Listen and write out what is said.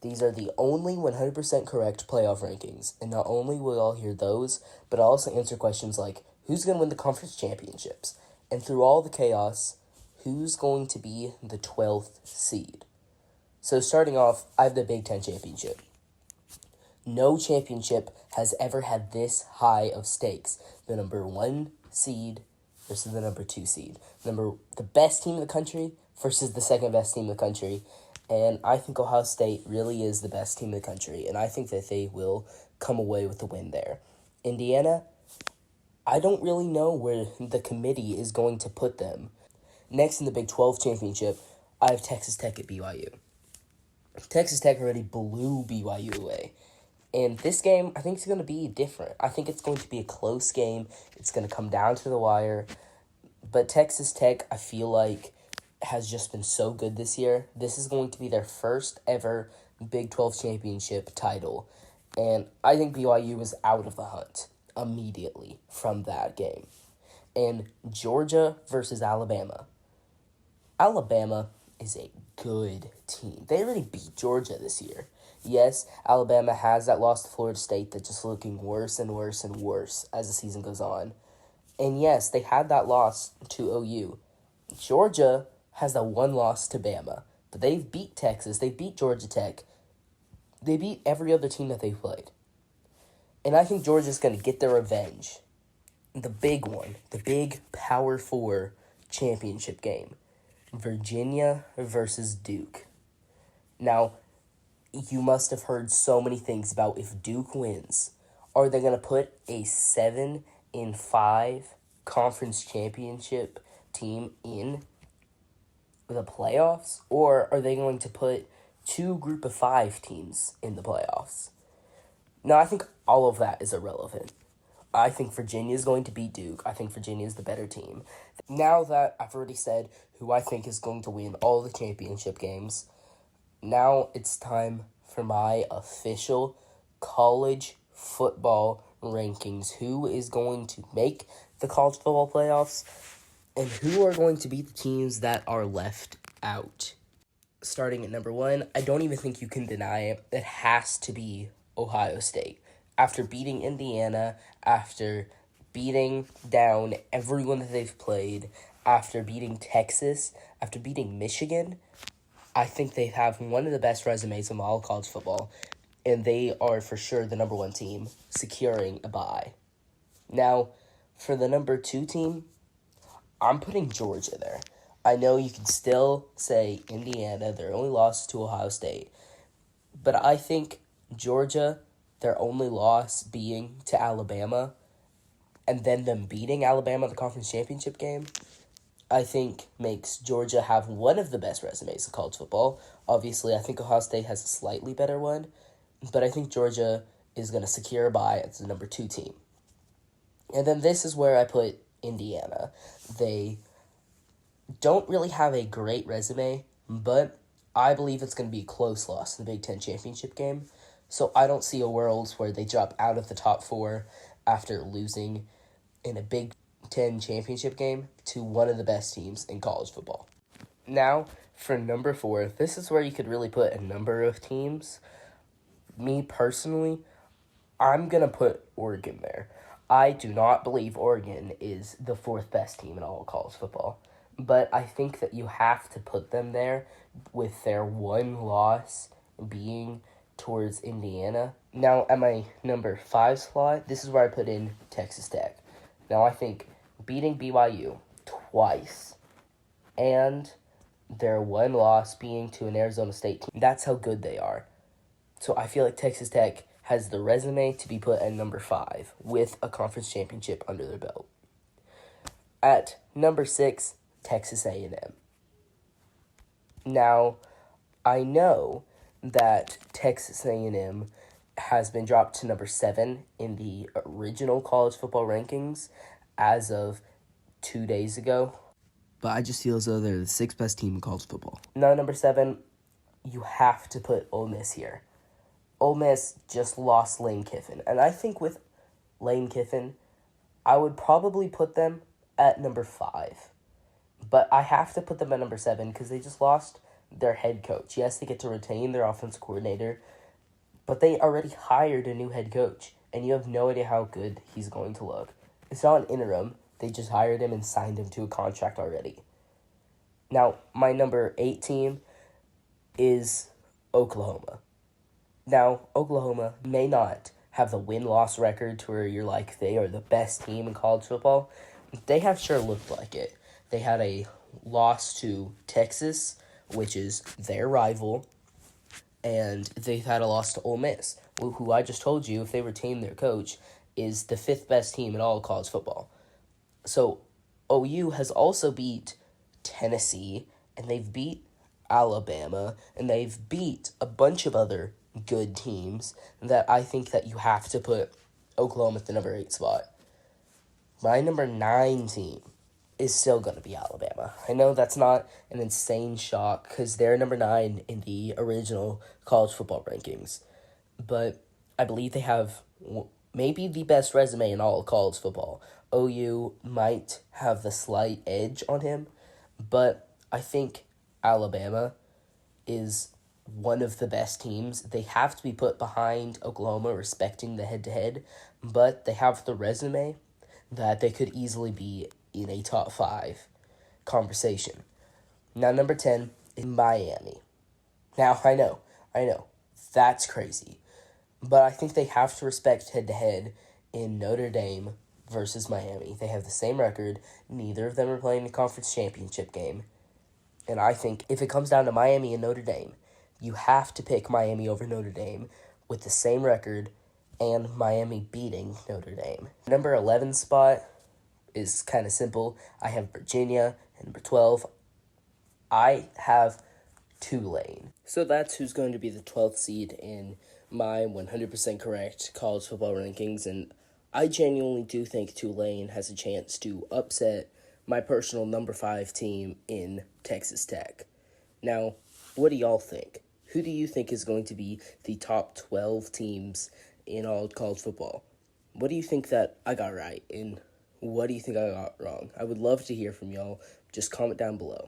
These are the only 100% correct playoff rankings, and not only will y'all hear those, but I'll also answer questions like, who's going to win the conference championships? And through all the chaos, who's going to be the 12th seed? So starting off, I have the Big Ten Championship. No championship has ever had this high of stakes. The number 1 seed versus the number 2 seed. The best team in the country versus the second best team in the country. And I think Ohio State really is the best team in the country, and I think that they will come away with the win there. Indiana, I don't really know where the committee is going to put them. Next in the Big 12 championship, I have Texas Tech at BYU. Texas Tech already blew BYU away. And this game, I think it's going to be different. I think it's going to be a close game. It's going to come down to the wire. But Texas Tech, I feel like, has just been so good this year. This is going to be their first ever Big 12 championship title. And I think BYU is out of the hunt immediately from that game. And Georgia versus Alabama. Alabama is a good team. They already beat Georgia this year. Yes, Alabama has that loss to Florida State that's just looking worse and worse and worse as the season goes on. And yes, they had that loss to OU. Georgia has that one loss to Bama. But they've beat Texas. They beat Georgia Tech. They beat every other team that they've played. And I think Georgia's going to get their revenge. The big one. The big Power 4 championship game. Virginia versus Duke. Now, you must have heard so many things about if Duke wins. Are they going to put a 7-5 conference championship team in the playoffs? Or are they going to put 2 group of 5 teams in the playoffs? Now, I think all of that is irrelevant. I think Virginia is going to beat Duke. I think Virginia is the better team. Now that I've already said who I think is going to win all the championship games, now it's time for my official college football rankings. Who is going to make the college football playoffs and who are going to be the teams that are left out. Starting at number 1, I don't even think you can deny it. It has to be Ohio State. After beating Indiana, after beating down everyone that they've played, after beating Texas, after beating Michigan, I think they have one of the best resumes in all college football, and they are for sure the number 1 team, securing a bye. Now, for the number 2 team, I'm putting Georgia there. I know you can still say Indiana, their only loss to Ohio State, but I think Georgia, their only loss being to Alabama, and then them beating Alabama in the conference championship game, I think makes Georgia have one of the best resumes in college football. Obviously, I think Ohio State has a slightly better one, but I think Georgia is going to secure a bye as the number 2 team. And then this is where I put Indiana. They don't really have a great resume, but I believe it's going to be a close loss in the Big Ten championship game. So I don't see a world where they drop out of the top 4 after losing in a Big Ten championship game to one of the best teams in college football. Now, for number 4, this is where you could really put a number of teams. Me personally, I'm going to put Oregon there. I do not believe Oregon is the 4th best team in all of college football, but I think that you have to put them there with their one loss being towards Indiana. Now, at my number 5 slot, this is where I put in Texas Tech. Now, I think beating BYU twice and their one loss being to an Arizona State team, that's how good they are. So I feel like Texas Tech has the resume to be put at number 5 with a conference championship under their belt. At number 6, Texas A&M. Now, I know that Texas A&M has been dropped to number 7 in the original college football rankings as of 2 days ago. But I just feel as though they're the 6th best team in college football. Now, number 7, you have to put Ole Miss here. Ole Miss just lost Lane Kiffin. And I think with Lane Kiffin, I would probably put them at number 5. But I have to put them at number 7 because they just lost their head coach. Yes, they get to retain their offensive coordinator, but they already hired a new head coach, and you have no idea how good he's going to look. It's not an interim. They just hired him and signed him to a contract already. Now, my number 8 team is Oklahoma. Now, Oklahoma may not have the win-loss record to where you're like they are the best team in college football. They have sure looked like it. They had a loss to Texas, which is their rival, and they've had a loss to Ole Miss, who I just told you, if they retain their coach, is the 5th best team in all of college football. So, OU has also beat Tennessee, and they've beat Alabama, and they've beat a bunch of other good teams that I think that you have to put Oklahoma at the number 8 spot. My number 9 team is still going to be Alabama. I know that's not an insane shock because they're number 9 in the original college football rankings, but I believe they have maybe the best resume in all of college football. OU might have the slight edge on him, but I think Alabama is one of the best teams. They have to be put behind Oklahoma, respecting the head-to-head, but they have the resume that they could easily be in a top 5 conversation. Now, number 10 is Miami. Now, I know, that's crazy, but I think they have to respect head-to-head in Notre Dame versus Miami. They have the same record. Neither of them are playing the conference championship game. And I think if it comes down to Miami and Notre Dame, you have to pick Miami over Notre Dame with the same record and Miami beating Notre Dame. Number 11 spot is kind of simple. I have Virginia. And number 12, I have Tulane. So that's who's going to be the 12th seed in my 100% correct college football rankings. And I genuinely do think Tulane has a chance to upset my personal number 5 team in Texas Tech. Now, what do y'all think? Who do you think is going to be the top 12 teams in all college football? What do you think that I got right, and what do you think I got wrong? I would love to hear from y'all. Just comment down below.